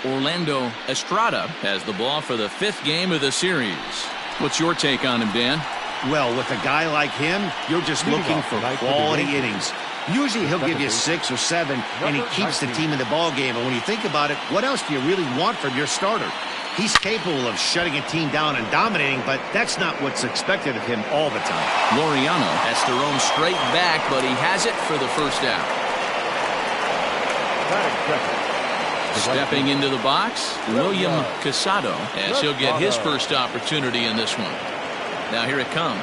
Orlando Estrada has the ball for the 5th game of the series. What's your take on him, Dan? Well, with a guy like him, you're just looking for quality innings. Usually he'll give you 6 or 7, and he keeps the team in the ball game. And when you think about it, what else do you really want from your starter? He's capable of shutting a team down and dominating, but that's not what's expected of him all the time. Laureano has to roam straight back, but he has it for the first out. Stepping into the box, William Casado, as he'll get his first opportunity in this one. Now here it comes.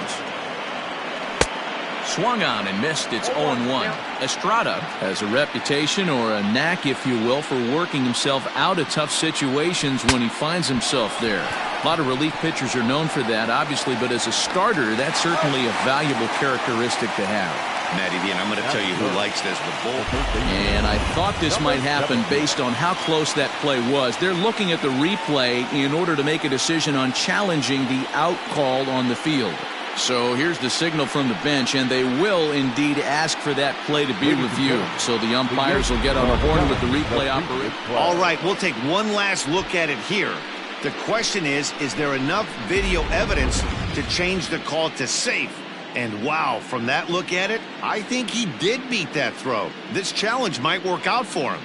Swung on and missed. It's 0-1. Estrada has a reputation, or a knack, if you will, for working himself out of tough situations when he finds himself there. A lot of relief pitchers are known for that, obviously, but as a starter, that's certainly a valuable characteristic to have. Matty V, and I'm going to tell you who likes this with bull. And I thought this might happen based on how close that play was. They're looking at the replay in order to make a decision on challenging the out call on the field. So here's the signal from the bench, and they will indeed ask for that play to be reviewed. So the umpires will get on the horn with the replay operator. All right, we'll take one last look at it here. The question is there enough video evidence to change the call to safe? And wow, from that look at it, I think he did beat that throw. This challenge might work out for him.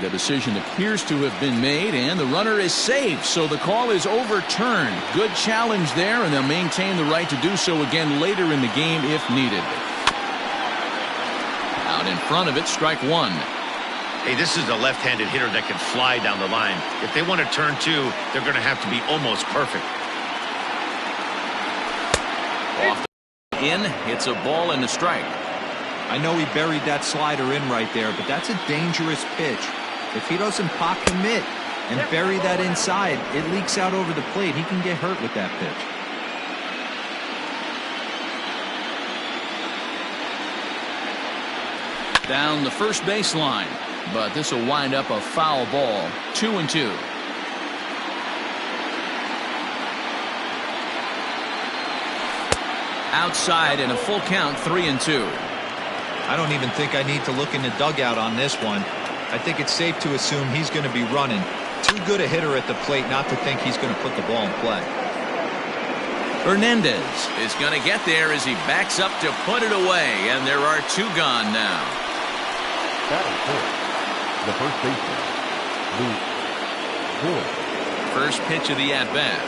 The decision appears to have been made, and the runner is safe, so the call is overturned. Good challenge there, and they'll maintain the right to do so again later in the game if needed. Out in front of it, strike one. Hey, this is a left-handed hitter that can fly down the line. If they want to turn two, they're going to have to be almost perfect. Off the in, it's a ball and a strike. I know he buried that slider in right there, but that's a dangerous pitch. If he doesn't pot commit and bury that inside, it leaks out over the plate. He can get hurt with that pitch. Down the first baseline, but this will wind up a foul ball. 2-2. Outside in a full count, 3-2. I don't even think I need to look in the dugout on this one. I think it's safe to assume he's going to be running. Too good a hitter at the plate not to think he's going to put the ball in play. Hernandez is going to get there as he backs up to put it away, and there are 2 gone now. The first baseman, First pitch of the at-bat.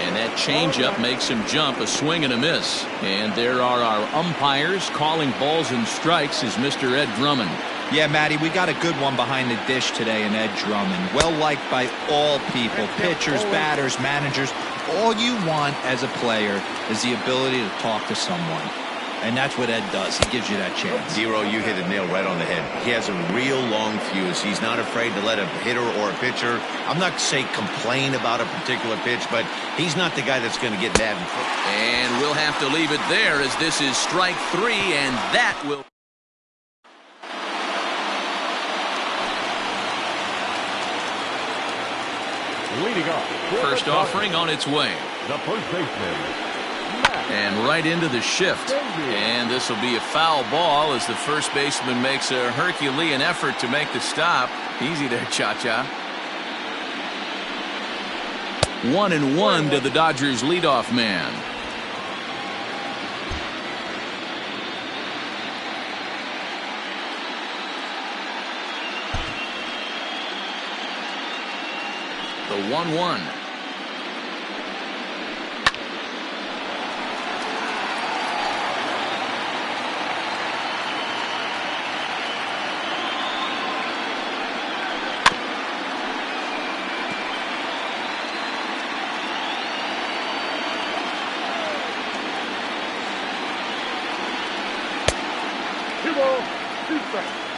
And that changeup makes him jump. A swing and a miss. And there are our umpires calling balls and strikes is Mr. Ed Drummond. Yeah, Matty, we got a good one behind the dish today in Ed Drummond. Well liked by all people, pitchers, batters, managers. All you want as a player is the ability to talk to someone. And that's what Ed does. He gives you that chance. Zero, you hit the nail right on the head. He has a real long fuse. He's not afraid to let a hitter or a pitcher, I'm not saying complain about a particular pitch, but he's not the guy that's going to get mad. And we'll have to leave it there as this is strike 3, and that will... leading off. First offering on its way. The first baseman. And right into the shift. And this will be a foul ball as the first baseman makes a Herculean effort to make the stop. Easy there, Cha-Cha. 1-1 to the Dodgers leadoff man. The 1-1.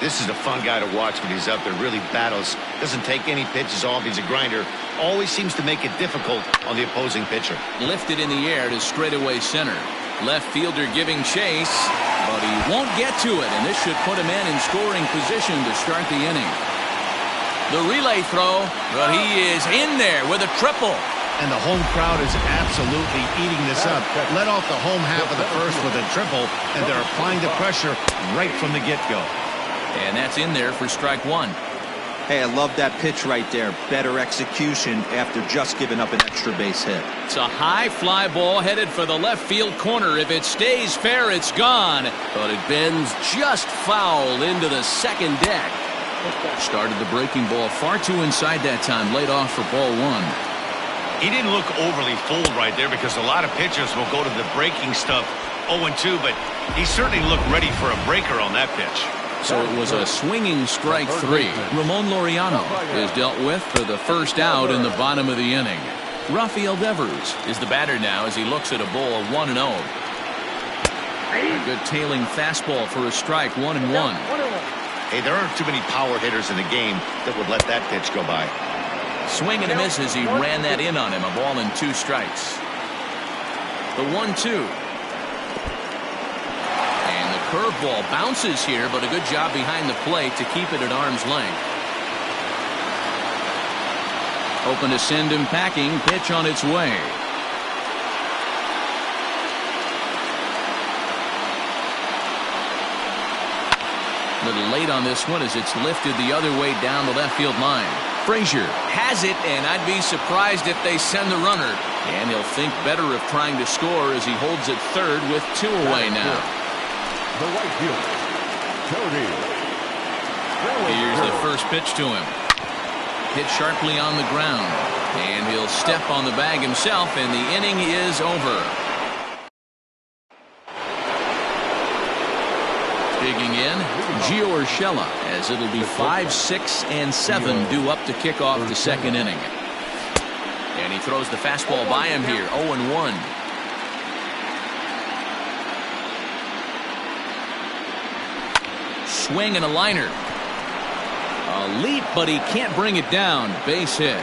This is a fun guy to watch when he's up there. Really battles. Doesn't take any pitches off. He's a grinder. Always seems to make it difficult on the opposing pitcher. Lifted in the air to straightaway center. Left fielder giving chase, but he won't get to it, and this should put a man in scoring position to start the inning. The relay throw, but he is in there with a triple. And the home crowd is absolutely eating this up. Let off the home half of the first with a triple, and they're applying the pressure right from the get-go. And that's in there for strike 1. Hey, I love that pitch right there. Better execution after just giving up an extra base hit. It's a high fly ball headed for the left field corner. If it stays fair, it's gone. But it bends just foul into the second deck. Started the breaking ball far too inside that time. Laid off for ball one. He didn't look overly fooled right there because a lot of pitchers will go to the breaking stuff 0-2, but he certainly looked ready for a breaker on that pitch. So it was a swinging strike three. Ramon Laureano is dealt with for the first out in the bottom of the inning. Rafael Devers is the batter now as he looks at a ball 1-0. A good tailing fastball for a strike, 1-1. Hey, there aren't too many power hitters in the game that would let that pitch go by. Swing and a miss as he ran that in on him. A ball and 2 strikes. The 1-2. Curveball bounces here, but a good job behind the plate to keep it at arm's length. Open to send him packing. Pitch on its way. A little late on this one as it's lifted the other way down the left field line. Frazier has it, and I'd be surprised if they send the runner. And he'll think better of trying to score as he holds it third with 2 away now. The right fielder, Tony. Here's the first pitch to him. Hit sharply on the ground. And he'll step on the bag himself, and the inning is over. Digging in, Gio Urshela, as it'll be 5, 6, and 7 due up to kick off the second inning. And he throws the fastball by him here, 0-1. Swing and a liner. A leap, but he can't bring it down. Base hit.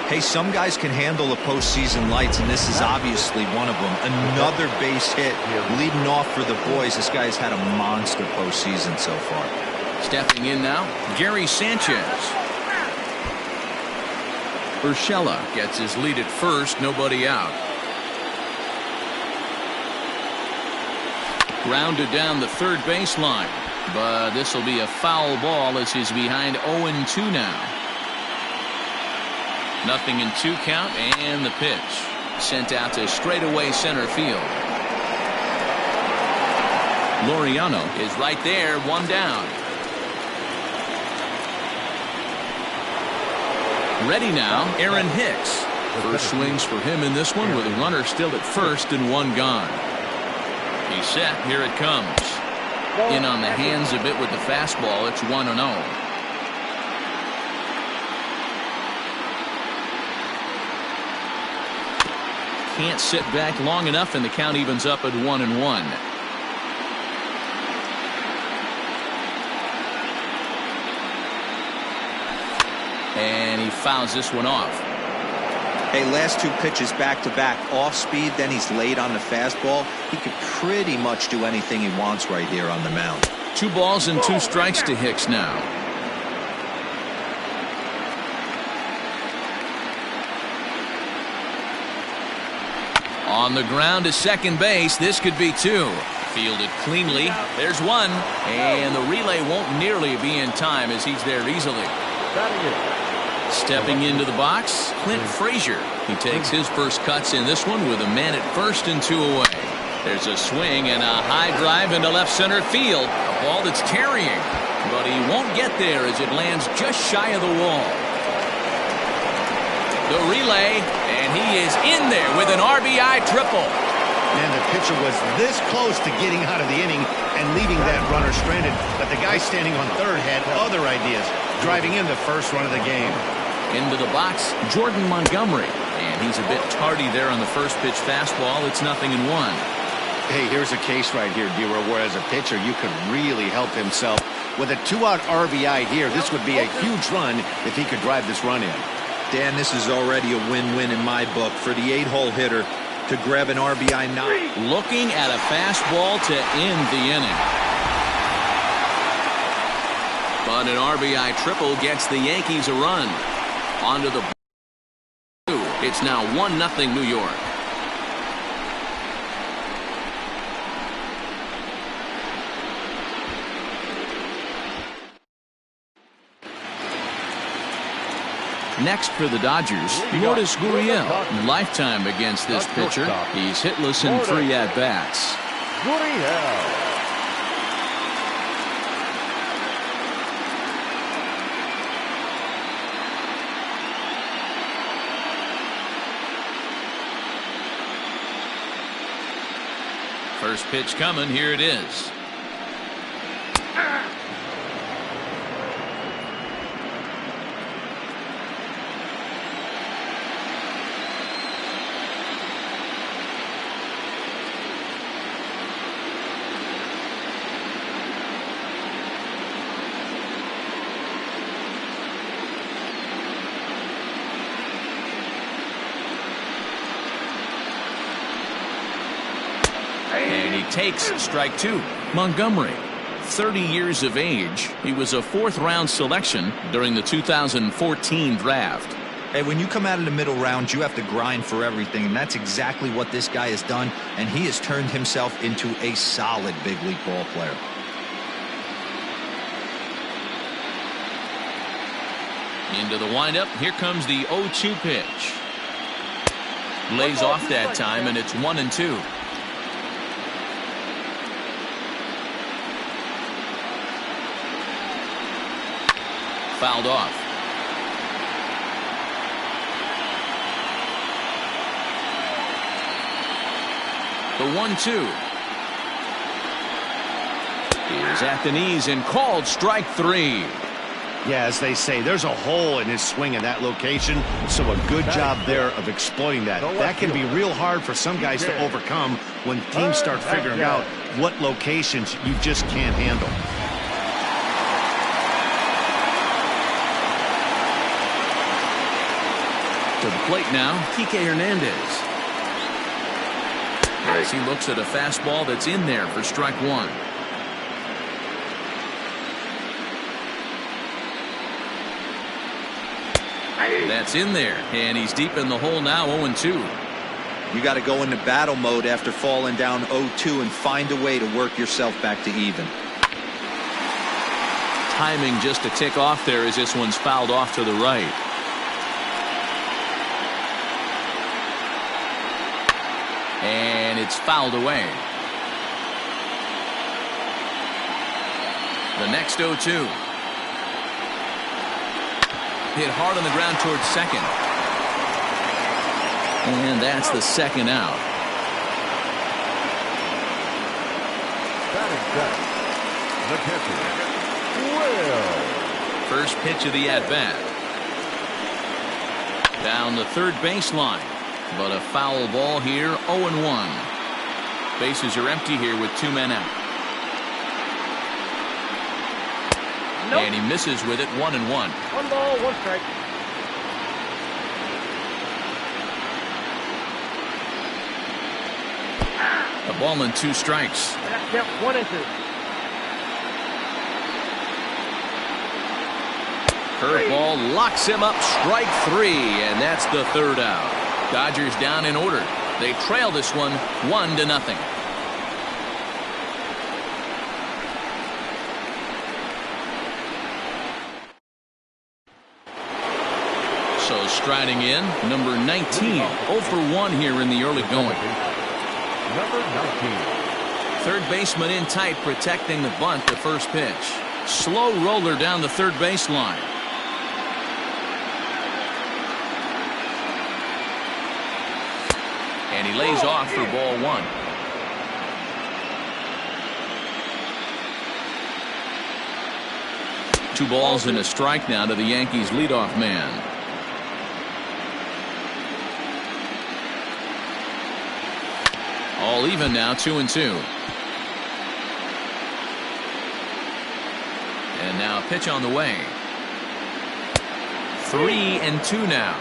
Hey, some guys can handle the postseason lights, and this is obviously one of them. Another base hit leading off for the boys. This guy's had a monster postseason so far. Stepping in now, Gary Sanchez. Urshela gets his lead at first, nobody out. Grounded down the third baseline, but this will be a foul ball as he's behind 0-2 now. 0-2 count, and the pitch sent out to straightaway center field. Laureano is right there, 1 down. Ready now, Aaron Hicks. First swings for him in this one with a runner still at first and 1 gone. He's set. Here it comes. In on the hands a bit with the fastball. It's 1-0. Can't sit back long enough, and the count evens up at 1-1. And he fouls this one off. Hey, last 2 pitches back-to-back off speed, then he's late on the fastball. He could pretty much do anything he wants right here on the mound. 2 balls and 2 strikes to Hicks now. On the ground to second base. This could be 2. Fielded cleanly. There's 1. And the relay won't nearly be in time as he's there easily. Stepping into the box, Clint Frazier. He takes his first cuts in this one with a man at first and 2 away. There's a swing and a high drive into left center field. A ball that's carrying, but he won't get there as it lands just shy of the wall. The relay, and he is in there with an RBI triple. And the pitcher was this close to getting out of the inning and leaving that runner stranded, but the guy standing on third had other ideas, driving in the first run of the game. Into the box, Jordan Montgomery, and he's a bit tardy there on the first pitch fastball. It's 0-1. Hey, here's a case right here, D-Row, where as a pitcher you could really help himself. With a 2-out RBI here, this would be a huge run if he could drive this run in. Dan, this is already a win-win in my book for the 8-hole hitter to grab an RBI knock. Looking at a fastball to end the inning. But an RBI triple gets the Yankees a run. Onto the it's now 1-0 New York. Next for the Dodgers, Lourdes Gurriel. Lifetime against this pitcher. He's hitless in 3 at-bats. Gurriel. First pitch coming. Here it is. And he takes strike 2. Montgomery, 30 years of age. He was a 4th-round selection during the 2014 draft. Hey, when you come out of the middle rounds, you have to grind for everything, and that's exactly what this guy has done, and he has turned himself into a solid big league ball player. Into the windup. Here comes the 0-2 pitch. Lays off that time, and it's 1-2. Fouled off. The 1-2 is at the knees and called strike 3. Yeah, as they say, there's a hole in his swing in that location, so a good job there of exploiting that. That can be real hard for some guys to overcome when teams start figuring out what locations you just can't handle. To the plate now, Kike Hernandez. As he looks at a fastball that's in there for strike 1. That's in there, and he's deep in the hole now, 0-2. You got to go into battle mode after falling down 0-2 and find a way to work yourself back to even. Timing just a tick off there as this one's fouled off to the right. And it's fouled away. The next 0-2. Hit hard on the ground towards second. And that's the second out. The catcher, Will. First pitch of the at-bat. Down the third baseline. But a foul ball here, 0-1. Bases are empty here with 2 men out. Nope. And he misses with it, 1-1. 1 ball, 1 strike. A ball and 2 strikes. That's count 1-2. Curveball locks him up, strike 3, and that's the 3rd out. Dodgers down in order. They trail this one 1-0. So striding in, number 19, 0 for 1 here in the early going. Number 19. Third baseman in tight, protecting the bunt. The first pitch. Slow roller down the third baseline. And he lays off for ball 1. Two balls and a strike now to the Yankees leadoff man. All even now, 2-2. And now a pitch on the way. 3-2 now.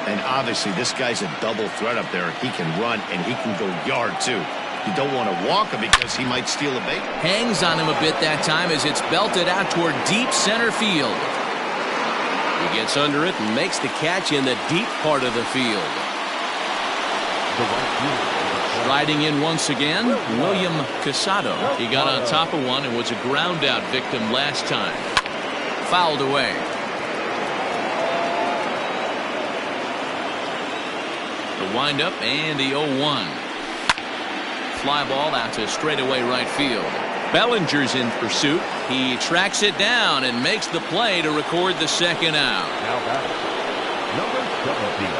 And obviously this guy's a double threat up there. He can run and he can go yard too. You don't want to walk him because he might steal a base. Hangs on him a bit that time as it's belted out toward deep center field. He gets under it and makes the catch in the deep part of the field. Riding in once again, William Casado. He got on top of one and was a ground out victim last time. Fouled away. The windup and the 0-1. Fly ball out to straightaway right field. Bellinger's in pursuit. He tracks it down and makes the play to record the second out. Now batting, number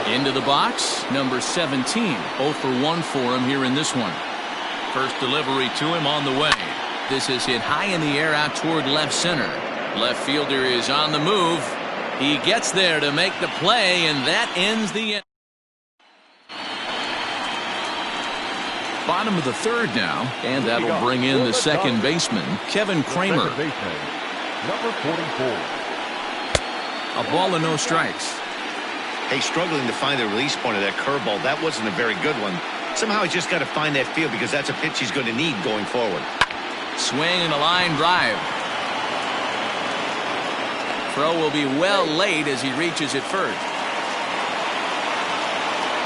17. Into the box, number 17. 0 for 1 for him here in this one. First delivery to him on the way. This is hit high in the air out toward left center. Left fielder is on the move. He gets there to make the play, and that ends the inning. Bottom of the third now, and that'll bring in the second baseman, Kevin Kramer. Second baseman, number 44. A ball and no strikes. Hey, struggling to find the release point of that curveball. That wasn't a very good one. Somehow he's just got to find that field because that's a pitch he's going to need going forward. Swing and a line drive. Throw will be well late as he reaches it first.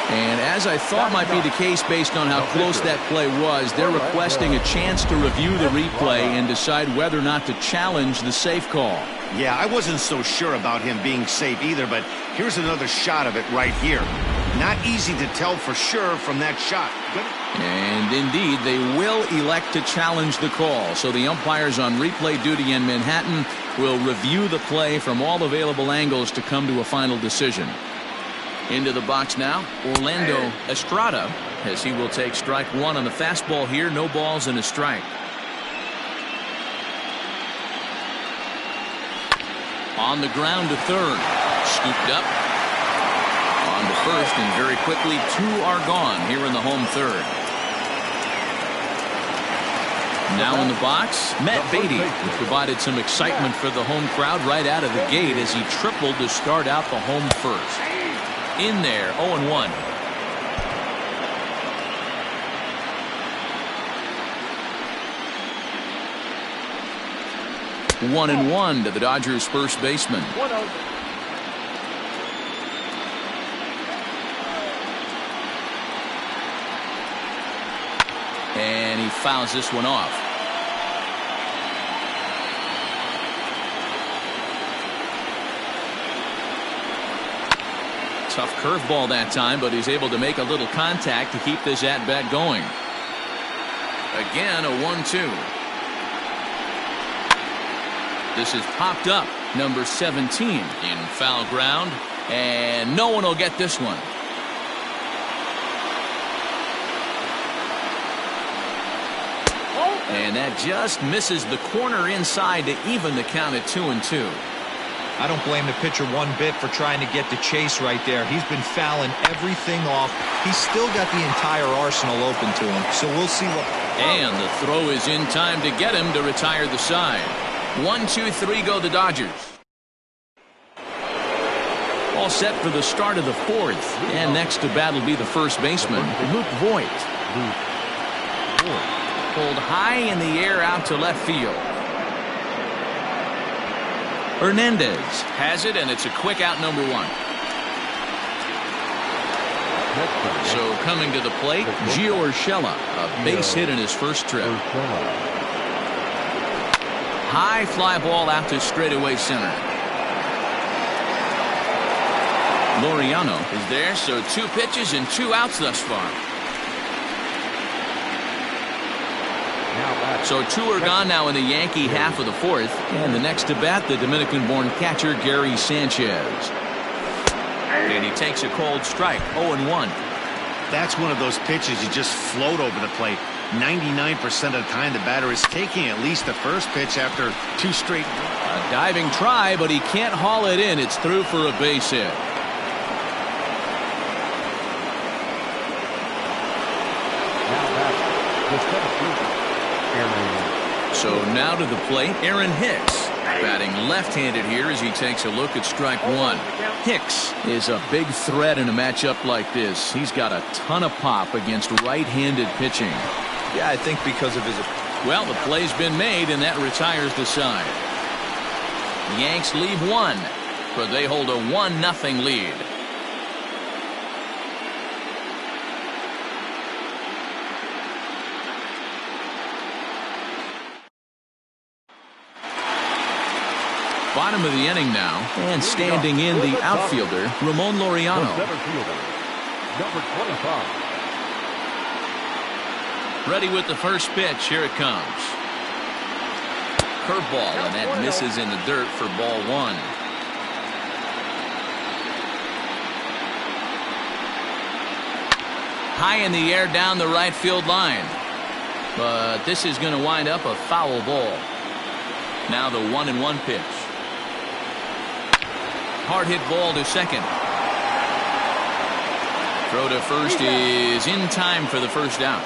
And as I thought might be the case based on how close that play was, they're requesting a chance to review the replay and decide whether or not to challenge the safe call. Yeah, I wasn't so sure about him being safe either, but here's another shot of it right here. Not easy to tell for sure from that shot. And indeed, they will elect to challenge the call. So the umpires on replay duty in Manhattan will review the play from all available angles to come to a final decision. Into the box now, Orlando Estrada, as he will take strike one on the fastball here. No balls and a strike. On the ground to third. Scooped up. On to first, and very quickly, 2 are gone here in the home third. Now in the box, Matt Beatty, who provided some excitement for the home crowd right out of the gate as he tripled to start out the home first. In there, 0-1. One and one to the Dodgers' first baseman. And he fouls this one off. Tough curveball that time, but he's able to make a little contact to keep this at-bat going. Again, a 1-2. This is popped up. Number 17 in foul ground, and no one will get this one. And that just misses the corner inside to even the count at 2-2. I don't blame the pitcher one bit for trying to get the chase right there. He's been fouling everything off. He's still got the entire arsenal open to him, so we'll see what. And the throw is in time to get him to retire the side. 1-2-3 go the Dodgers. All set for the start of the fourth. And next to bat will be the first baseman, Luke Voigt. Pulled high in the air out to left field. Hernandez has it, and it's a quick out, number 1. So coming to the plate, Gio Urshela, a base hit in his first trip. High fly ball out to straightaway center. Laureano is there, so 2 pitches and 2 outs thus far. So 2 are gone now in the Yankee half of the fourth. And the next to bat, the Dominican-born catcher Gary Sanchez. And he takes a cold strike, 0-1. That's one of those pitches you just float over the plate. 99% of the time the batter is taking at least the first pitch after 2 straight. A diving try, but he can't haul it in. It's through for a base hit. So now to the plate, Aaron Hicks, batting left-handed here as he takes a look at strike 1. Hicks is a big threat in a matchup like this. He's got a ton of pop against right-handed pitching. Yeah, I think because of his. Well, the play's been made, and that retires the side. The Yanks leave 1, but they hold a 1-0 lead. Bottom of the inning now, and standing in the outfielder, Ramon Laureano. Number 25. Ready with the first pitch. Here it comes. Curveball, and that misses in the dirt for ball one. High in the air down the right field line. But this is going to wind up a foul ball. Now the 1-1 pitch. Hard hit ball to second. Throw to first is in time for the first out.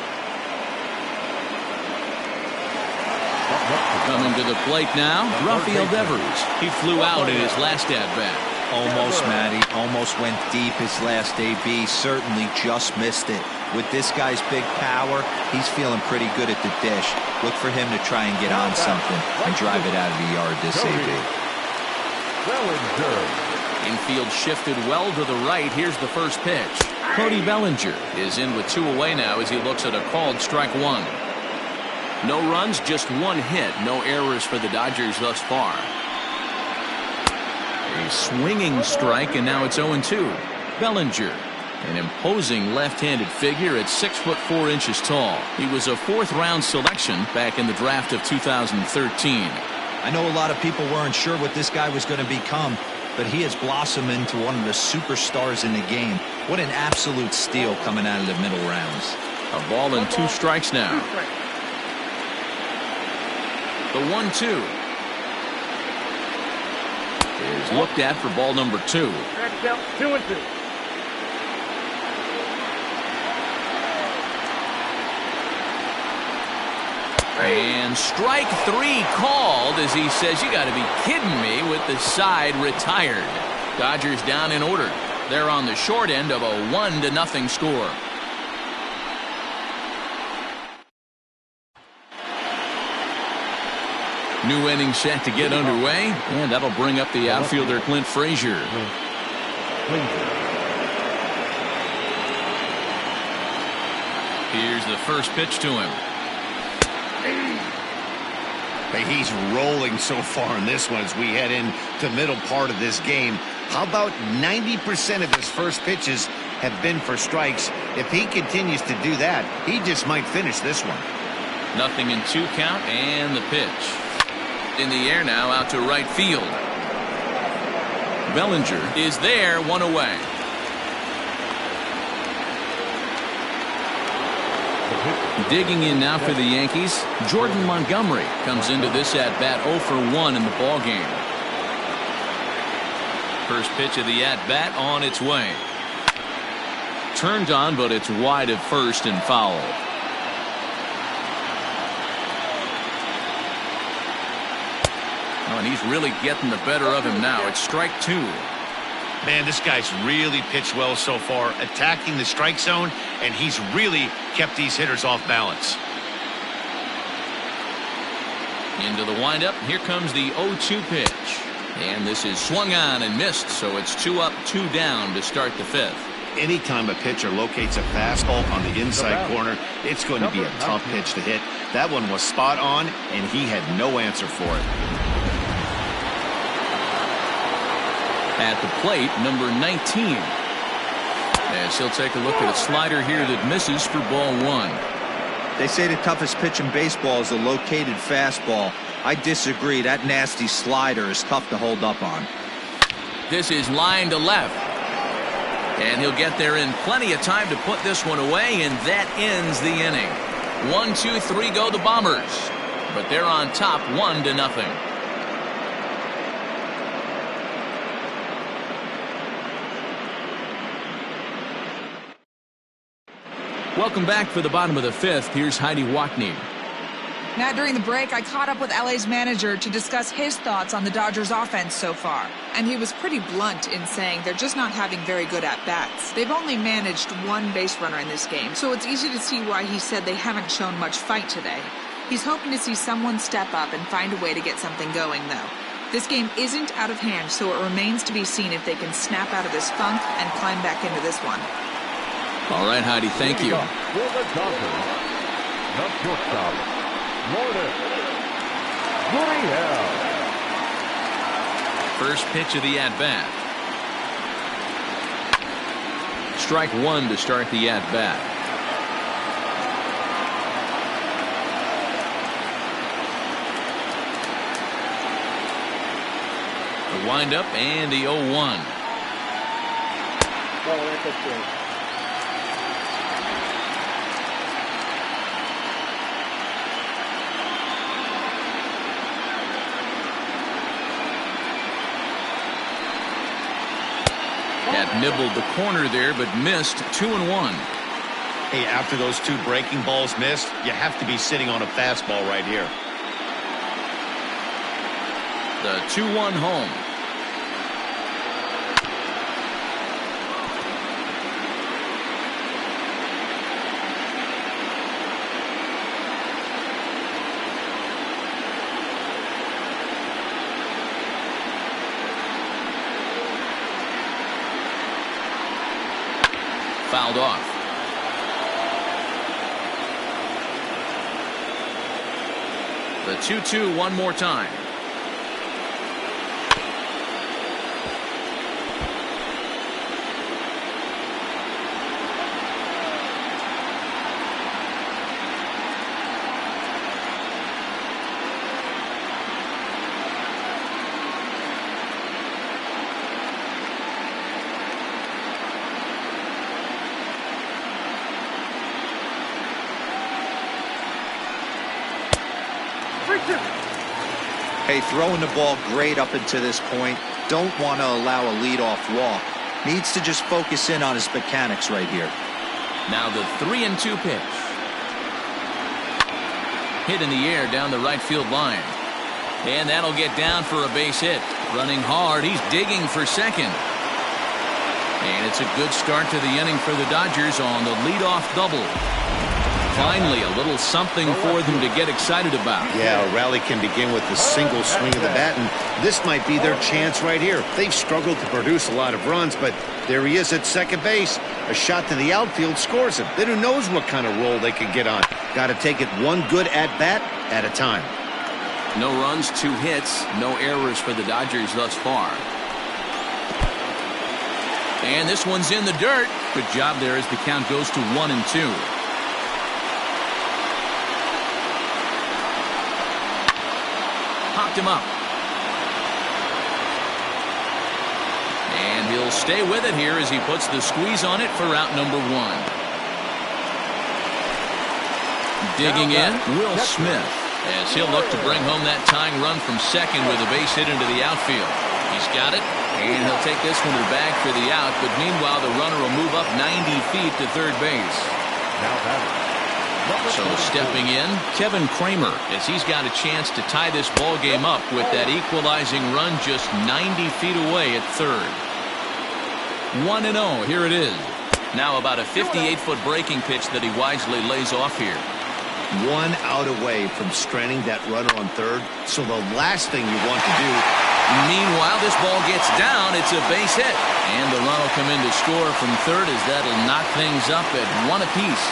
Coming to the plate now, Rafael Devers. He flew out in his last at-bat. Almost, Matty. Almost went deep his last AB. Certainly just missed it. With this guy's big power, he's feeling pretty good at the dish. Look for him to try and get on something and drive it out of the yard this AB. Infield shifted well to the right. Here's the first pitch. Cody Bellinger is in with 2 away now as he looks at a called strike one. No runs, just 1 hit. No errors for the Dodgers thus far. A swinging strike, and now it's 0-2. Bellinger, an imposing left-handed figure at 6'4" tall. He was a 4th-round selection back in the draft of 2013. I know a lot of people weren't sure what this guy was going to become, but he has blossomed into one of the superstars in the game. What an absolute steal coming out of the middle rounds. A ball and 2 strikes now. The 1-2 is looked at for ball number 2. 2-2. And strike 3 called as he says, you got to be kidding me, with the side retired. Dodgers down in order. They're on the short end of a 1-0 score. New inning set to get underway, and that'll bring up the outfielder Clint Frazier. Here's the first pitch to him. Hey, he's rolling so far in this one as we head into the middle part of this game. How about 90% of his first pitches have been for strikes? If he continues to do that, he just might finish this one. 0-2 count, and the pitch. In the air now, out to right field. Bellinger is there, 1 away. Digging in now for the Yankees, Jordan Montgomery comes into this at-bat 0 for 1 in the ballgame. First pitch of the at-bat on its way. Turned on, but it's wide at first and foul. Oh, and he's really getting the better of him now. It's strike 2. Man, this guy's really pitched well so far, attacking the strike zone, and he's really kept these hitters off balance. Into the windup. Here comes the 0-2 pitch. And this is swung on and missed, so it's 2 up, 2 down to start the 5th. Anytime a pitcher locates a fastball on the inside corner, it's going to be a tough pitch to hit. That one was spot on, and he had no answer for it. At the plate, number 19. As he'll take a look at a slider here that misses for ball 1. They say the toughest pitch in baseball is a located fastball. I disagree. That nasty slider is tough to hold up on. This is line to left. And he'll get there in plenty of time to put this one away, and that ends the inning. 1, 2, 3 go the Bombers. But they're on top 1-0. Welcome back for the bottom of the 5th. Here's Heidi Wackney. Matt, during the break, I caught up with LA's manager to discuss his thoughts on the Dodgers offense so far. And he was pretty blunt in saying they're just not having very good at-bats. They've only managed 1 base runner in this game, so it's easy to see why he said they haven't shown much fight today. He's hoping to see someone step up and find a way to get something going, though. This game isn't out of hand, so it remains to be seen if they can snap out of this funk and climb back into this one. All right, Heidi, thank you. For the Dodgers, the shortstop, Gurriel. First pitch of the at-bat. strike one to start the at-bat. The windup and the 0-1. Had nibbled the corner there, but missed. 2-1. Hey, after those two breaking balls missed, you have to be sitting on a fastball right here. The 2-1 home. Fouled off. The 2-2 one more time. Hey, throwing the ball great up until this point. Don't want to allow a leadoff walk. Needs to just focus in on his mechanics right here. Now the 3-2 pitch. Hit in the air down the right field line. And that'll get down for a base hit. Running hard. He's digging for second. And it's a good start to the inning for the Dodgers on the leadoff double. Finally, a little something for them to get excited about. Yeah, a rally can begin with a single swing of the bat, and this might be their chance right here. They've struggled to produce a lot of runs, but there he is at second base. A shot to the outfield scores him. Then who knows what kind of roll they could get on. Got to take it one good at-bat at a time. No runs, 2 hits, no errors for the Dodgers thus far. And this one's in the dirt. Good job there as the count goes to 1-2. Popped him up. And he'll stay with it here as he puts the squeeze on it for out number 1. Digging in, Will Smith, as he'll look to bring home that tying run from second with a base hit into the outfield. He's got it, and he'll take this one to the bag for the out, but meanwhile the runner will move up 90 feet to third base. So stepping in, Kevin Kramer, as he's got a chance to tie this ball game up with that equalizing run just 90 feet away at third. 1-0, here it is. Now about a 58-foot breaking pitch that he wisely lays off here. 1 out away from stranding that runner on third, so the last thing you want to do. Meanwhile, this ball gets down. It's a base hit. And the run will come in to score from third as that'll knock things up at 1 apiece.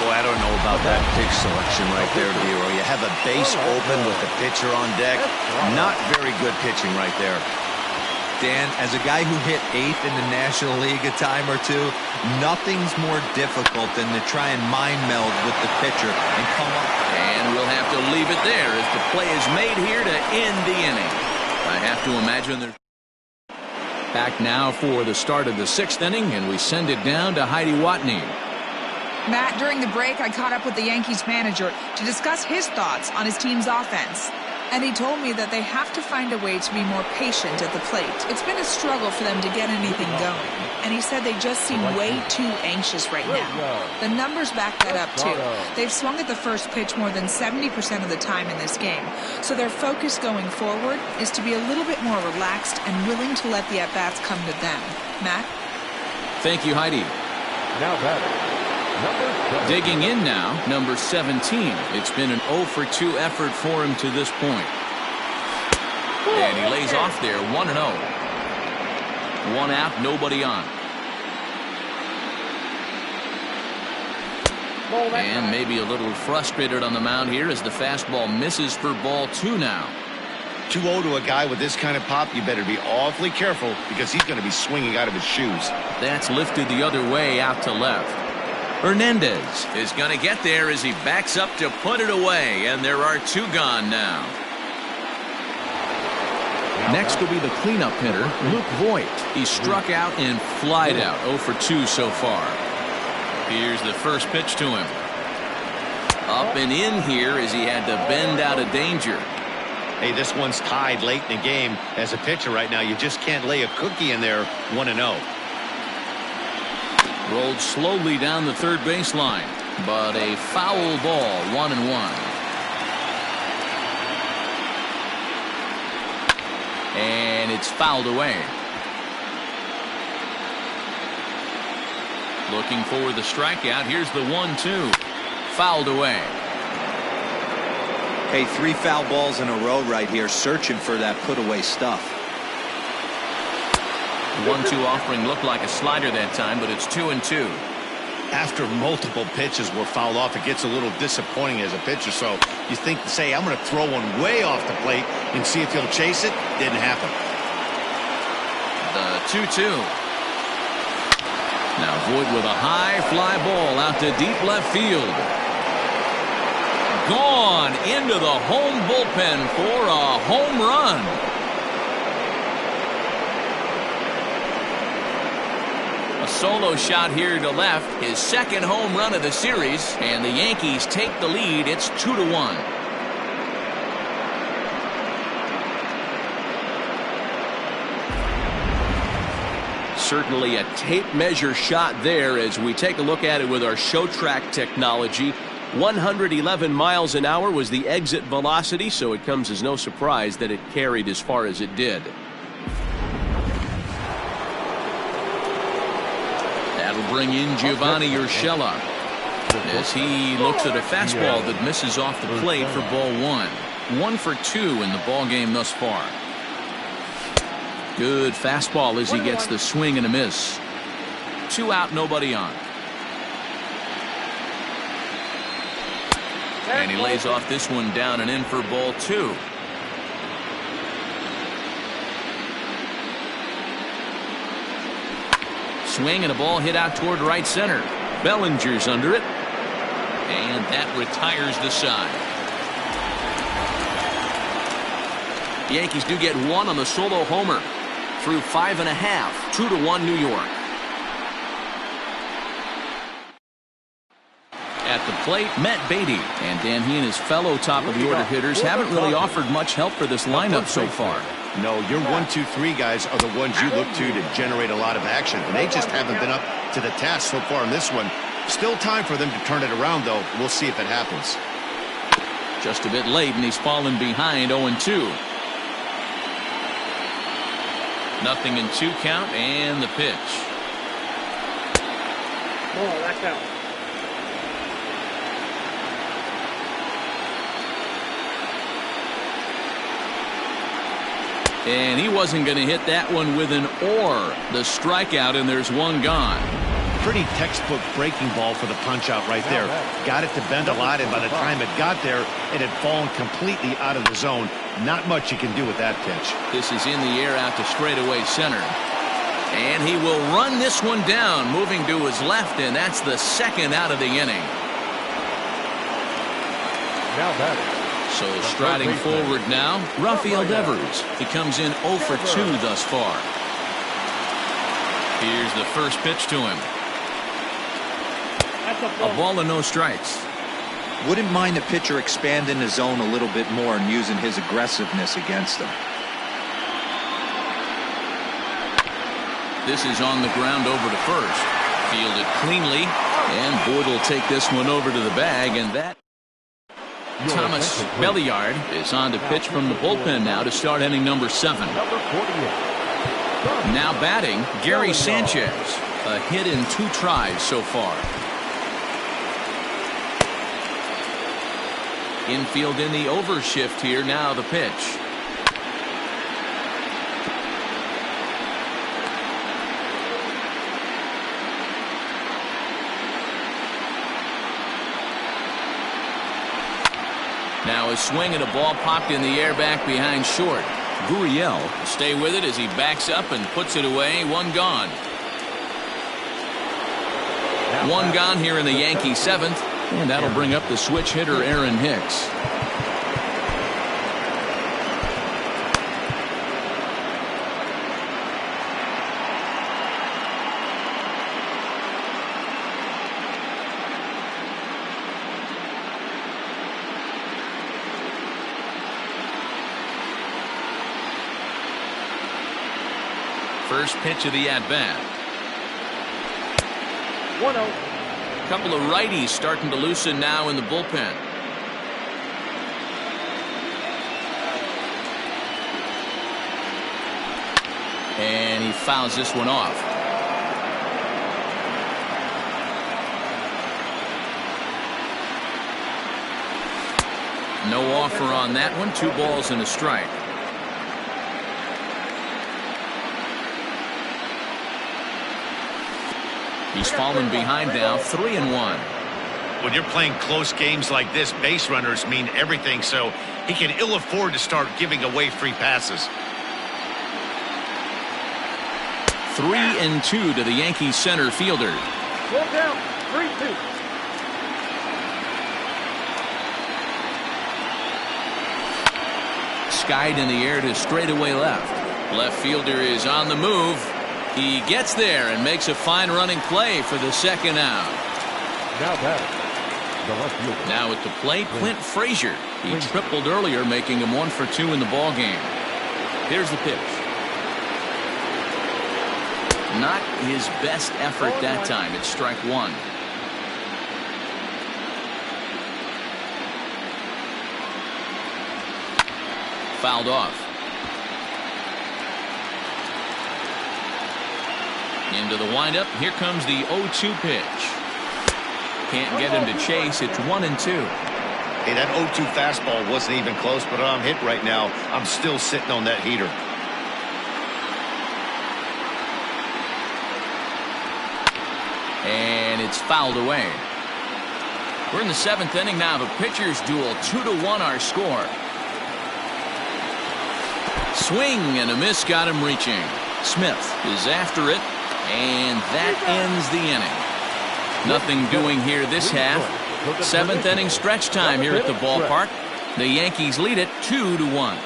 Boy, I don't know about that pitch selection right there, Dero. You have a base open with the pitcher on deck. Not very good pitching right there. Dan, as a guy who hit 8th in the National League a time or two, nothing's more difficult than to try and mind meld with the pitcher and come up. And we'll have to leave it there as the play is made here to end the inning. I have to imagine they're back now for the start of the 6th inning, and we send it down to Heidi Watney. Matt, during the break, I caught up with the Yankees manager to discuss his thoughts on his team's offense. And he told me that they have to find a way to be more patient at the plate. It's been a struggle for them to get anything going. And he said they just seem way too anxious right now. The numbers back that up, too. They've swung at the first pitch more than 70% of the time in this game. So their focus going forward is to be a little bit more relaxed and willing to let the at-bats come to them. Matt? Thank you, Heidi. Now batting. Digging in now, number 17. It's been an 0-for-2 effort for him to this point. And he lays off there, 1-0. 1 out, nobody on. And maybe a little frustrated on the mound here as the fastball misses for ball 2 now. 2-0 to a guy with this kind of pop, you better be awfully careful because he's going to be swinging out of his shoes. That's lifted the other way out to left. Hernandez is going to get there as he backs up to put it away, and there are 2 gone now. Next will be the cleanup hitter, Luke Voigt. He struck out and flied out, 0 for 2 so far. Here's the first pitch to him. Up and in here as he had to bend out of danger. Hey, this one's tied late in the game. As a pitcher right now, you just can't lay a cookie in there 1-0. Rolled slowly down the third baseline, but a foul ball, 1-1. And it's fouled away. Looking for the strikeout. Here's the 1-2. Fouled away. Hey, 3 foul balls in a row right here, searching for that put-away stuff. 1-2 offering looked like a slider that time, but it's 2-2. After multiple pitches were fouled off, it gets a little disappointing as a pitcher. So you think to say, I'm going to throw one way off the plate and see if he'll chase it. Didn't happen. The 2-2. Now Voigt with a high fly ball out to deep left field. Gone into the home bullpen for a home run. A solo shot here to left, his second home run of the series, and the Yankees take the lead. It's 2-1. Certainly a tape measure shot there as we take a look at it with our show track technology. 111 miles an hour was the exit velocity, so it comes as no surprise that it carried as far as it did. That'll bring in Giovanni Urshela as he looks at a fastball that misses off the plate for ball 1. 1 for 2 in the ball game thus far. Good fastball as he gets the swing and a miss. 2 out, nobody on. And he lays off this one down and in for ball 2. Swing and a ball hit out toward right center. Bellinger's under it. And that retires the side. The Yankees do get 1 on the solo homer. Through 5 1/2. 2-1 New York. At the plate, Matt Beatty. And Dan, he and his fellow top-of-the-order hitters haven't really offered much help for this lineup so far. No, your 1, 2, 3 guys are the ones you look to generate a lot of action. And they just haven't been up to the task so far in this one. Still time for them to turn it around, though. We'll see if it happens. Just a bit late, and he's fallen behind 0-2. Nothing in 2 count, and the pitch. Oh, that's out. And he wasn't going to hit that one with an or. The strikeout, and there's 1 gone. Pretty textbook breaking ball for the punch out right there. Got it to bend a lot, and by the time it got there, it had fallen completely out of the zone. Not much you can do with that pitch. This is in the air out to straightaway center. And he will run this one down, moving to his left, and that's the 2nd out of the inning. Now batting. So striding forward now, Rafael Devers. He comes in 0 for 2 thus far. Here's the first pitch to him. A ball and no strikes. Wouldn't mind the pitcher expanding the zone a little bit more and using his aggressiveness against him. This is on the ground over to first. Fielded cleanly, and Boyd will take this one over to the bag, and that Thomas Belliard is on to pitch from the bullpen now to start inning number 7. Now batting, Gary Sanchez. A hit in 2 tries so far. Infield in the overshift here. Now the pitch. Now a swing and a ball popped in the air back behind short. Gurriel will stay with it as he backs up and puts it away. One gone. One gone here in the Yankee seventh, and that'll bring up the switch hitter Aaron Hicks. First pitch of the at-bat. 1-0. A couple of righties starting to loosen now in the bullpen. And he fouls this one off. No offer on that one. 2 balls and a strike. He's fallen behind now, 3-1. When you're playing close games like this, base runners mean everything, so he can ill afford to start giving away free passes. 3-2 to the Yankees center fielder. 1 down, 3-2. Skied in the air to straightaway left. Left fielder is on the move. He gets there and makes a fine running play for the second out. Now batting, the left fielder. Now at the plate, Clint Frazier. He tripled earlier, making him 1 for 2 in the ball game. Here's the pitch. Not his best effort that time. It's strike 1. Fouled off. Into the windup. Here comes the 0-2 pitch. Can't get him to chase. It's 1-2. Hey, that 0-2 fastball wasn't even close, but I'm hit right now. I'm still sitting on that heater. And it's fouled away. We're in the 7th inning now of a pitcher's duel. 2-1 our score. Swing and a miss got him reaching. Smith is after it, and that ends the inning. Nothing doing here this half. 7th inning stretch time here at the ballpark. The Yankees lead it 2-1.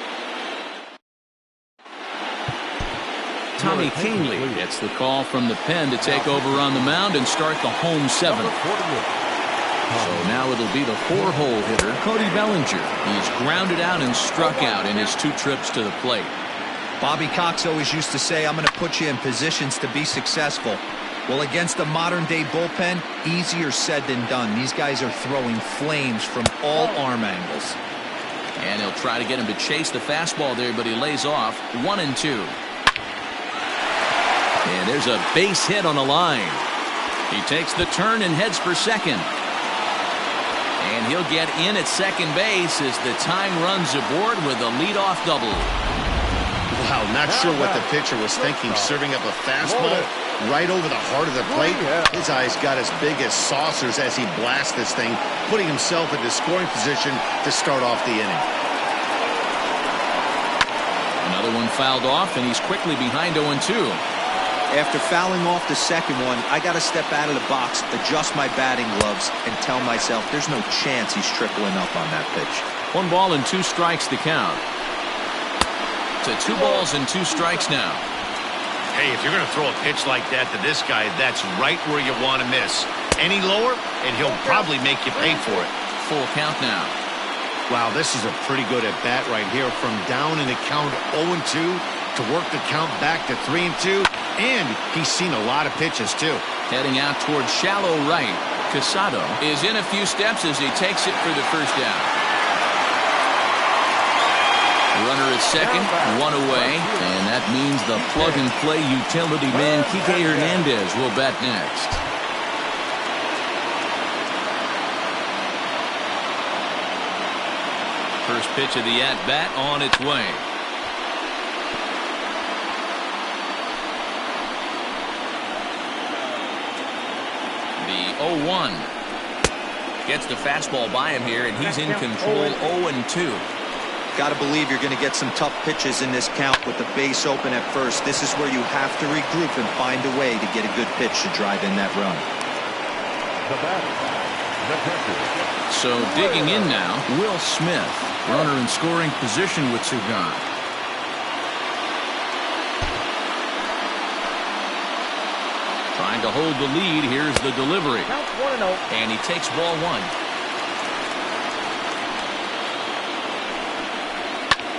Tommy Kahnle gets the call from the pen to take over on the mound and start the home 7th. So now it'll be the 4-hole hitter, Cody Bellinger. He's grounded out and struck out in his 2 trips to the plate. Bobby Cox always used to say, I'm going to put you in positions to be successful. Well, against a modern-day bullpen, easier said than done. These guys are throwing flames from all arm angles. And he'll try to get him to chase the fastball there, but he lays off. 1-2. And there's a base hit on the line. He takes the turn and heads for second. And he'll get in at second base as the time runs aboard with a leadoff double. Wow, not sure what the pitcher was thinking, serving up a fastball right over the heart of the plate. His eyes got as big as saucers as he blasts this thing, putting himself into scoring position to start off the inning. Another one fouled off, and he's quickly behind 0-2. After fouling off the second one, I got to step out of the box, adjust my batting gloves, and tell myself there's no chance he's tripling up on that pitch. 1 ball and 2 strikes to count. To 2 balls and 2 strikes now. Hey, if you're going to throw a pitch like that to this guy, that's right where you want to miss. Any lower, and he'll probably make you pay for it. Full count now. Wow, this is a pretty good at-bat right here. From down in the count 0-2 to work the count back to 3-2. And he's seen a lot of pitches, too. Heading out towards shallow right. Casado is in a few steps as he takes it for the first out. Runner at second, 1 away, and that means the plug-and-play utility man Kike Hernandez will bat next. First pitch of the at-bat on its way. The 0-1. Gets the fastball by him here, and he's in control. 0-2. Got to believe you're going to get some tough pitches in this count with the base open at first. This is where you have to regroup and find a way to get a good pitch to drive in that run. So digging in now, Will Smith. Runner in scoring position with two gone. Trying to hold the lead. Here's the delivery. And he takes ball one.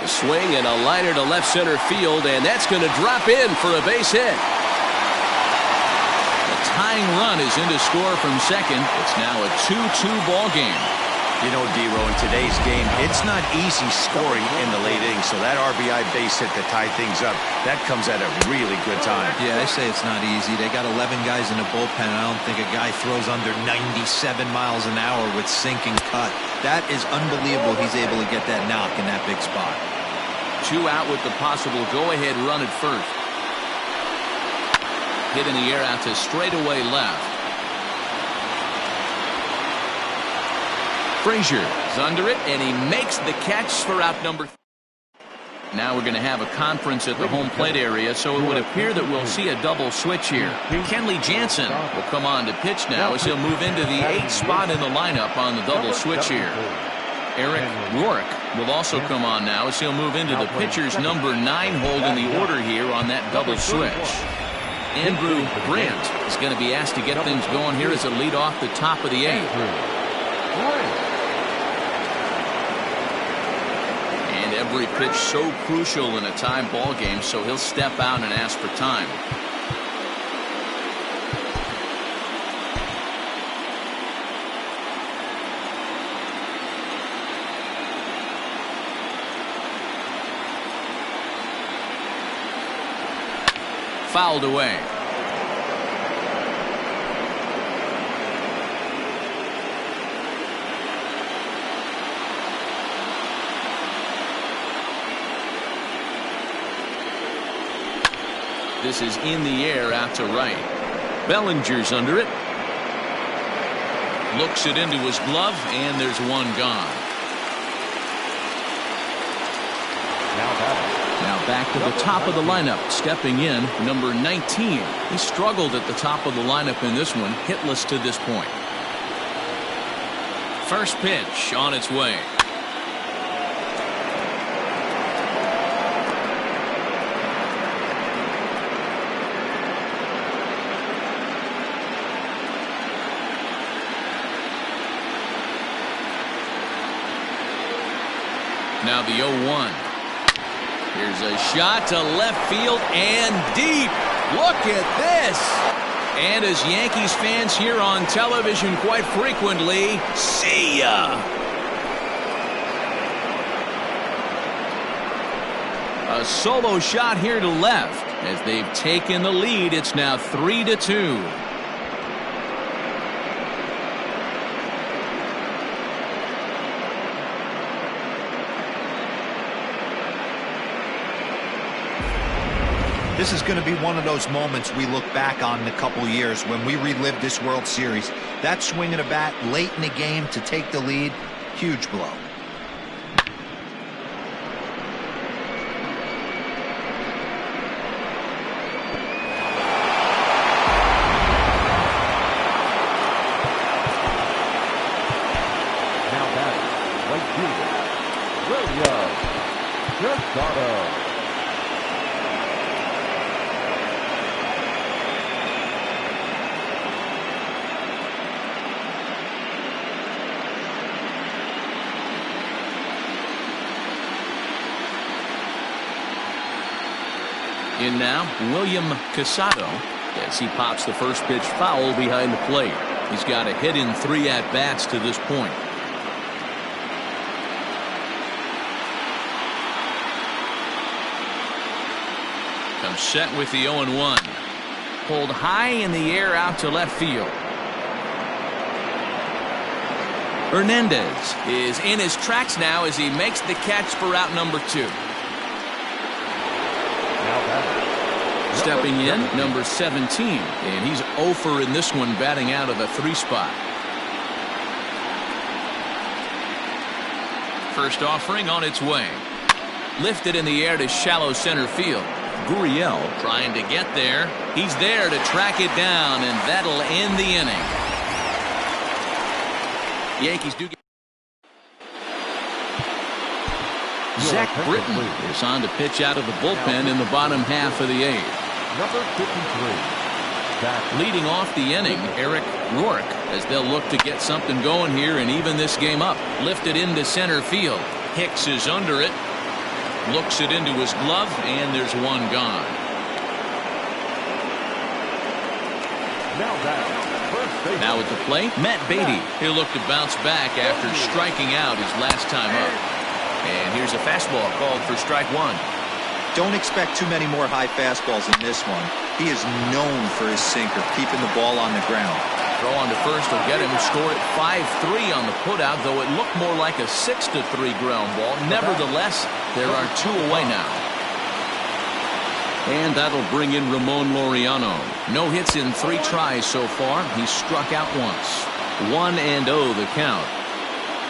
A swing and a liner to left center field, and that's going to drop in for a base hit. The tying run is in to score from second. It's now a 2-2 ball game. You know, D-Row, in today's game, it's not easy scoring in the late innings, so that RBI base hit to tie things up, that comes at a really good time. Yeah, I say it's not easy. They got 11 guys in the bullpen. I don't think a guy throws under 97 miles an hour with sinking cut. That is unbelievable he's able to get that knock in that big spot. 2 out with the possible go-ahead run at first. Hit in the air out to straightaway left. Frazier is under it, and he makes the catch for out number 3. Now we're going to have a conference at the home plate area, so it would appear that we'll see a double switch here. Kenley Jansen will come on to pitch now as he'll move into the 8th spot in the lineup on the double switch here. Eric Rourke will also come on now as he'll move into the pitcher's number 9 hold in the order here on that double switch. Andrew Grant is going to be asked to get things going here as a lead off the top of the 8th. And every pitch so crucial in a tie ball game, so he'll step out and ask for time. Fouled away. This is in the air out to right. Bellinger's under it. Looks it into his glove, and there's one gone. Now back to the top of the lineup. Stepping in, number 19. He struggled at the top of the lineup in this one, hitless to this point. First pitch on its way. Now the 0-1. Here's a shot to left field and deep. Look at this. And as Yankees fans hear on television quite frequently, see ya. A solo shot here to left. As they've taken the lead, it's now 3-2. This is going to be one of those moments we look back on in a couple years when we relive this World Series. That swing of the bat late in the game to take the lead, huge blow. Now batting, right fielder, William Casado. In now, William Casado, as he pops the first pitch foul behind the plate. He's got a hit in 3 at-bats to this point. Comes set with the 0-1. Pulled high in the air out to left field. Hernandez is in his tracks now as he makes the catch for out number 2. Stepping in, number 17, and he's 0 for in this one, batting out of the 3 spot. First offering on its way. Lifted in the air to shallow center field. Gurriel trying to get there. He's there to track it down, and that'll end the inning. Yankees do get. Zach Britton is on to pitch out of the bullpen in the bottom half of the eighth. Number 53. Leading off the inning, Eric Rourke, as they'll look to get something going here and even this game up. Lifted into center field. Hicks is under it. Looks it into his glove, and there's one gone. Now at the plate, Matt Beatty. He'll look to bounce back after striking out his last time up. And here's a fastball called for strike one. Don't expect too many more high fastballs in this one. He is known for his sinker, keeping the ball on the ground. Throw on to first will get him. Scored at 5-3 on the putout, though it looked more like a 6-3 ground ball. Nevertheless, there are two away now. And that'll bring in Ramon Laureano. No hits in 3 tries so far. He struck out once. 1-0 the count.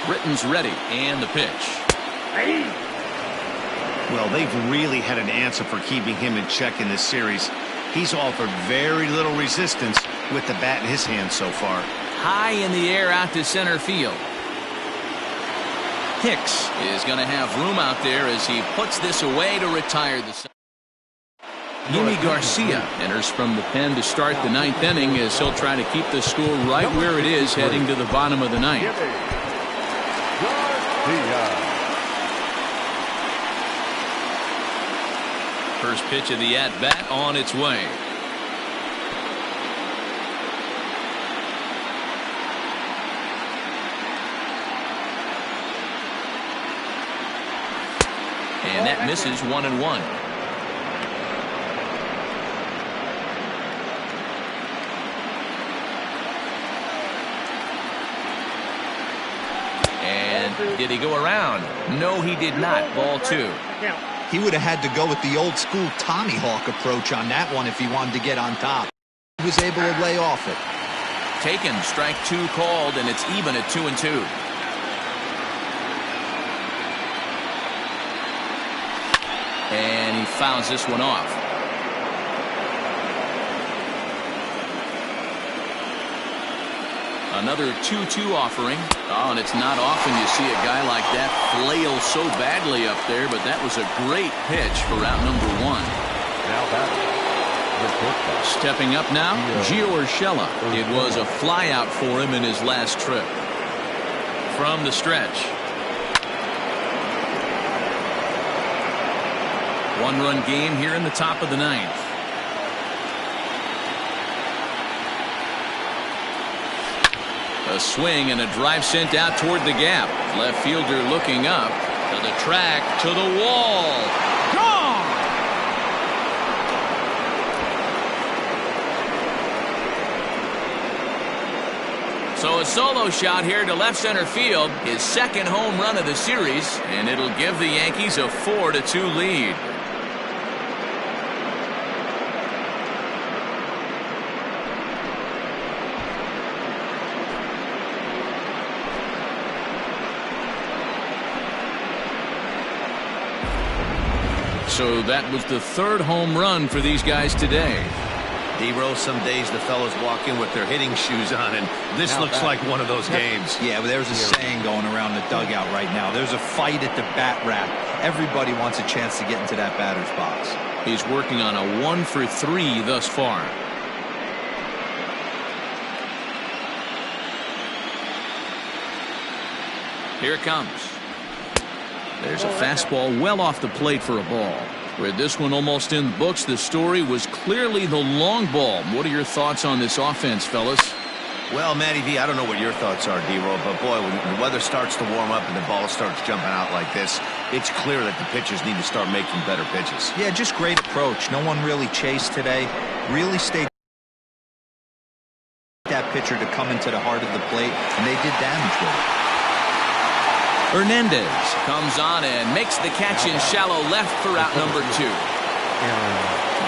Britton's ready, and the pitch. Well, they've really had an answer for keeping him in check in this series. He's offered very little resistance with the bat in his hand so far. High in the air out to center field. Hicks is going to have room out there as he puts this away to retire the. Yimi Garcia enters from the pen to start the 9th inning as he'll try to keep the score right where it is heading to the bottom of the 9th. First pitch of the at-bat on its way. And that misses 1-1. And did he go around? No, he did not. Ball 2. He would have had to go with the old school Tommy Hawk approach on that one if he wanted to get on top. He was able to lay off it. Taken, strike 2 called, and it's even at 2-2. And he fouls this one off. Another 2-2 offering. Oh, and it's not often you see a guy like that flail so badly up there, but that was a great pitch for out number 1. Stepping up now, Gio Urshela. It was a flyout for him in his last trip. From the stretch. 1-run game here in the top of the 9th. A swing and a drive sent out toward the gap. Left fielder looking up to the track, to the wall. Gone! So a solo shot here to left center field. His 2nd home run of the series, and it'll give the Yankees a 4-2 lead. So that was the 3rd home run for these guys today. D-Row, some days the fellas walk in with their hitting shoes on, and this looks like one of those games. Yeah, but there's a saying going around the dugout right now. There's a fight at the bat rack. Everybody wants a chance to get into that batter's box. He's working on a 1 for 3 thus far. Here it comes. There's a fastball well off the plate for a ball. With this one almost in the books, the story was clearly the long ball. What are your thoughts on this offense, fellas? Well, Matty V, I don't know what your thoughts are, D-Roll, but boy, when the weather starts to warm up and the ball starts jumping out like this, it's clear that the pitchers need to start making better pitches. Yeah, just great approach. No one really chased today. Really stayed that pitcher to come into the heart of the plate, and they did damage with it. Hernandez comes on and makes the catch in shallow left for out number 2.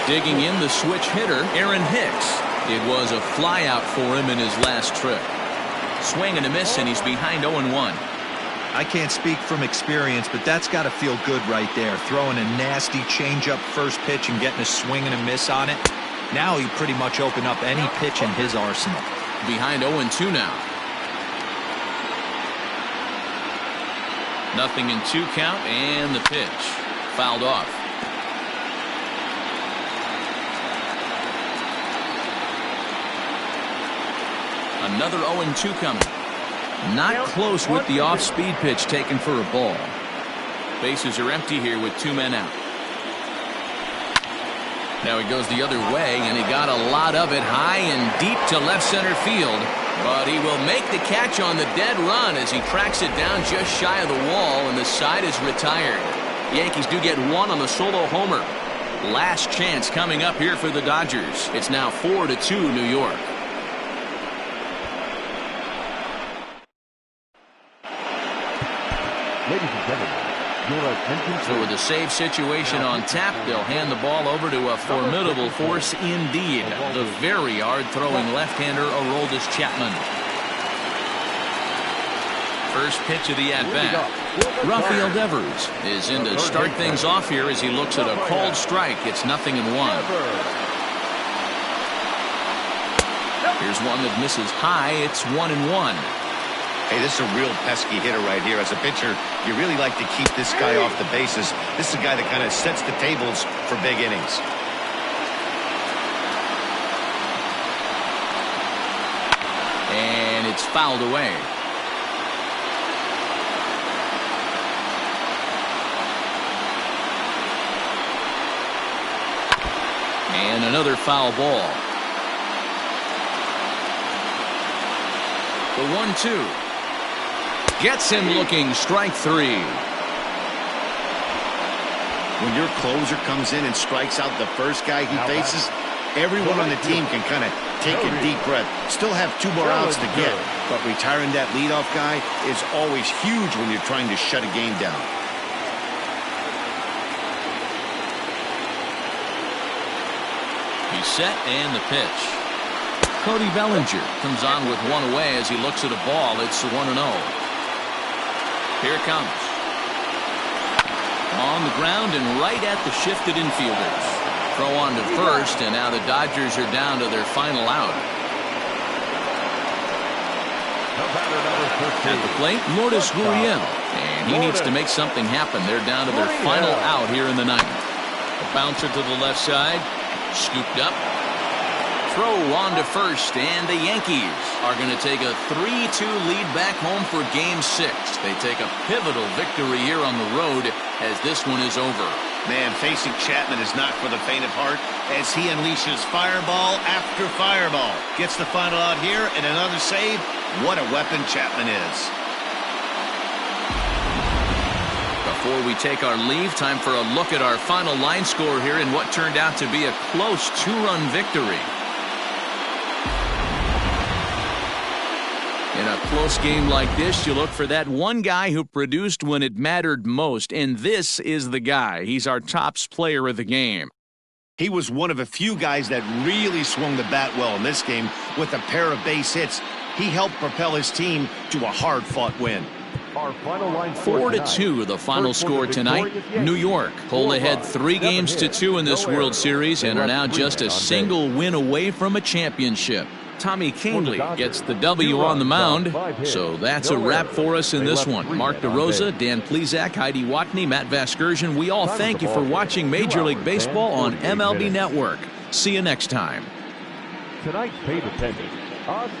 Digging in the switch hitter, Aaron Hicks. It was a flyout for him in his last trip. Swing and a miss, and he's behind 0-1. I can't speak from experience, but that's got to feel good right there. Throwing a nasty changeup first pitch and getting a swing and a miss on it. Now he pretty much opened up any pitch in his arsenal. Behind 0-2 now. Nothing in 2 count, and the pitch fouled off. Another 0-2 coming. Not close with the off-speed pitch taken for a ball. Bases are empty here with 2 men out. Now he goes the other way, and he got a lot of it high and deep to left center field. But he will make the catch on the dead run as he tracks it down just shy of the wall, and the side is retired. The Yankees do get 1 on the solo homer. Last chance coming up here for the Dodgers. It's now 4-2 New York. Ladies and gentlemen, your attention. So with a save situation on tap, they'll hand the ball over to a formidable force indeed. The very hard-throwing left-hander Aroldis Chapman. First pitch of the at-bat. Rafael Devers is in to start things off here as he looks at a called strike. It's 0-1. Here's one that misses high. It's 1-1. Hey, this is a real pesky hitter right here. As a pitcher, you really like to keep this guy off the bases. This is a guy that kind of sets the tables for big innings. And it's fouled away. And another foul ball. The 1-2. Gets him looking, strike 3. When your closer comes in and strikes out the first guy he faces, everyone on the team can kind of take a deep breath. Still have 2 more outs to get, but retiring that leadoff guy is always huge when you're trying to shut a game down. He's set, and the pitch. Cody Bellinger comes on with 1 away as he looks at a ball. It's 1-0. Here it comes. On the ground and right at the shifted infielders. Throw on to first, and now the Dodgers are down to their final out. At the plate, Lourdes Gurriel. And he needs to make something happen. They're down to their final out here in the 9th. A bouncer to the left side. Scooped up. Throw on to first, and the Yankees are going to take a 3-2 lead back home for Game 6. They take a pivotal victory here on the road as this one is over. Man, facing Chapman is not for the faint of heart as he unleashes fireball after fireball. Gets the final out here and another save. What a weapon Chapman is. Before we take our leave, time for a look at our final line score here in what turned out to be a close 2-run victory. In a close game like this, you look for that one guy who produced when it mattered most, and this is the guy. He's our top player of the game. He was one of a few guys that really swung the bat well in this game with a pair of base hits. He helped propel his team to a hard-fought win. 4-2 the final score tonight. New York pulled ahead 3-2 in this World Series and are now just a single win away from a championship. Tommy Canely gets the W on the mound. So that's a wrap for us in this one. Mark DeRosa, Dan Plesac, Heidi Watney, Matt Vasgersian. We all thank you for watching Major League Baseball on MLB Network. See you next time. Tonight's paid attendance.